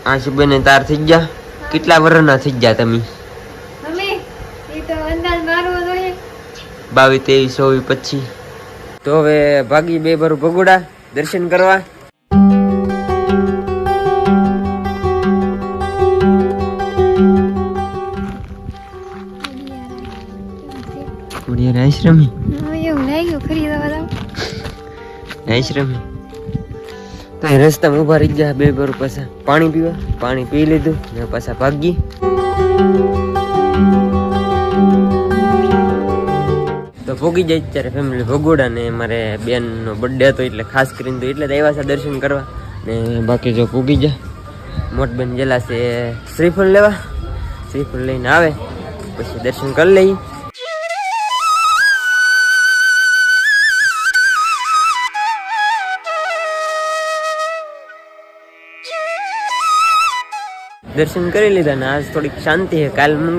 આશુબેન તાર થઈ ગયા કેટલા વર્ષના થઈ ગયા તમે? 22, 23, 24, 25. તો હવે ભાગી બે બાર ભગોડા દર્શન કરવા. આશ્રમી આશ્રમી તો રસ્તામાં ઉભા રહી ગયા બે બાર પાછા પાણી પીવા. પાણી પી લીધું ને પાછા ભાગી. તો ભોગી જાય ત્યારે ફેમિલી ભગોડા ને મારે બેન નો બર્થડે હતો એટલે ખાસ કરીને તો એટલે જ આવ્યા છે દર્શન કરવા. ને બાકી જો ભોગી જાય મોટ બેન જેલા છે શ્રીફળ લેવા. શ્રીફળ લઈને આવે પછી દર્શન કરી લઈ. દર્શન કરી લીધા ને આજ થોડીક શાંતિ છે. કાલ